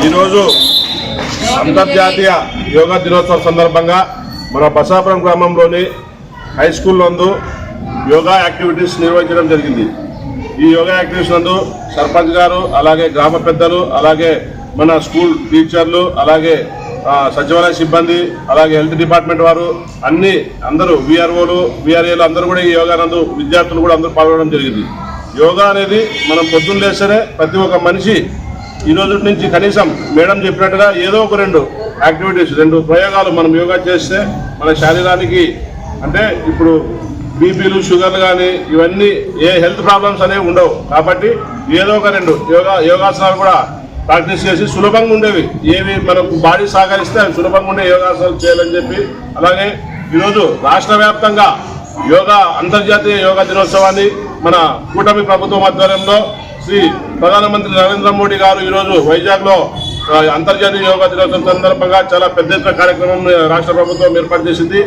ఈరోజు అంతర్జాతీయ యోగా దినోత్సవం సందర్భంగా మన బసాపురం గ్రామంలోని హై స్కూల్ నందు యోగా యాక్టివిటీస్ నిర్వహించడం జరిగింది. ఈ యోగా యాక్టివిటీస్ నందు సర్పంచ్ గారు, అలాగే గ్రామ పెద్దలు, అలాగే మన స్కూల్ టీచర్లు, అలాగే సచివాలయ సిబ్బంది, అలాగే హెల్త్ డిపార్ట్మెంట్ వారు, అందరూ విఆర్ఓలు, విఆర్ఏలు అందరూ కూడా ఈ యోగా నందు విద్యార్థులు కూడా అందరూ పాల్గొనడం జరిగింది. యోగా అనేది మనం పొద్దున్న లేస్తేనే ప్రతి ఒక్క మనిషి ఈ రోజు నుంచి కనీసం మేడం చెప్పినట్టుగా ఏదో ఒక రెండు ప్రయోగాలు మనం యోగా చేస్తే మన శరీరానికి, అంటే ఇప్పుడు బీపీలు, షుగర్లు కానీ ఇవన్నీ ఏ హెల్త్ ప్రాబ్లమ్స్ అనేవి ఉండవు. కాబట్టి ఏదో ఒక రెండు యోగాసనాలు కూడా ప్రాక్టీస్ చేసి సులభంగా ఉండేవి, ఏవి మనకు బాడీ సహకరిస్తే అవి సులభంగా ఉండే యోగాసనాలు చేయాలని చెప్పి, అలాగే ఈరోజు రాష్ట్ర వ్యాప్తంగా అంతర్జాతీయ యోగా దినోత్సవాన్ని మన కూటమి ప్రభుత్వం ఆధ్వర్యంలో శ్రీ ప్రధానమంత్రి నరేంద్ర మోడీ గారు ఈరోజు వైజాగ్లో అంతర్జాతీయ యోగా దినోత్సవం సందర్భంగా చాలా పెద్ద ఎత్తున కార్యక్రమం రాష్ట్ర ప్రభుత్వం ఏర్పాటు చేసింది.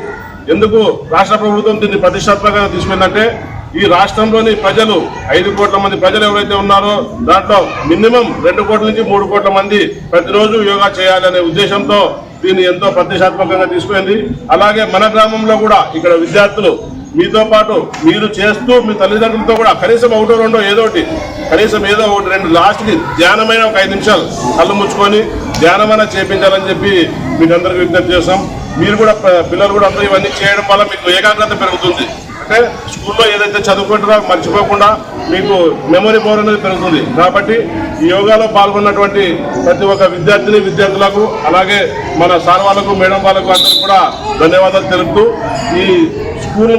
ఎందుకు రాష్ట్ర ప్రభుత్వం దీన్ని ప్రతిష్టాత్మకంగా తీసుకుందంటే, ఈ రాష్ట్రంలోని ప్రజలు 5 కోట్ల మంది ప్రజలు ఎవరైతే ఉన్నారో దాంట్లో మినిమం 2 కోట్ల నుంచి 3 కోట్ల మంది ప్రతిరోజు యోగా చేయాలనే ఉద్దేశంతో దీన్ని ఎంతో ప్రతిష్టాత్మకంగా తీసుకుంది. అలాగే మన గ్రామంలో కూడా ఇక్కడ విద్యార్థులు మీతో పాటు మీరు చేస్తూ మీ తల్లిదండ్రులతో కూడా కనీసం ఒకటో రెండో కనీసం ఏదో ఒకటి రెండు లాస్ట్కి ధ్యానమైన ఒక 5 నిమిషాలు కళ్ళు ముచ్చుకొని ధ్యానమైనా చేపించాలని చెప్పి మీకందరికీ విజ్ఞప్తి చేస్తాం. మీరు కూడా పిల్లలు కూడా అందరూ ఇవన్నీ చేయడం వల్ల మీకు ఏకాగ్రత పెరుగుతుంది. అంటే స్కూల్లో ఏదైతే చదువుకుంటారో మర్చిపోకుండా మీకు మెమరీ పవర్ అనేది పెరుగుతుంది. కాబట్టి ఈ యోగాలో పాల్గొన్నటువంటి ప్రతి ఒక్క విద్యార్థులకు, అలాగే మన సార్ వాళ్ళకు, మేడం వాళ్ళకు అందరూ కూడా ధన్యవాదాలు తెలుపుతూ ఈ స్కూల్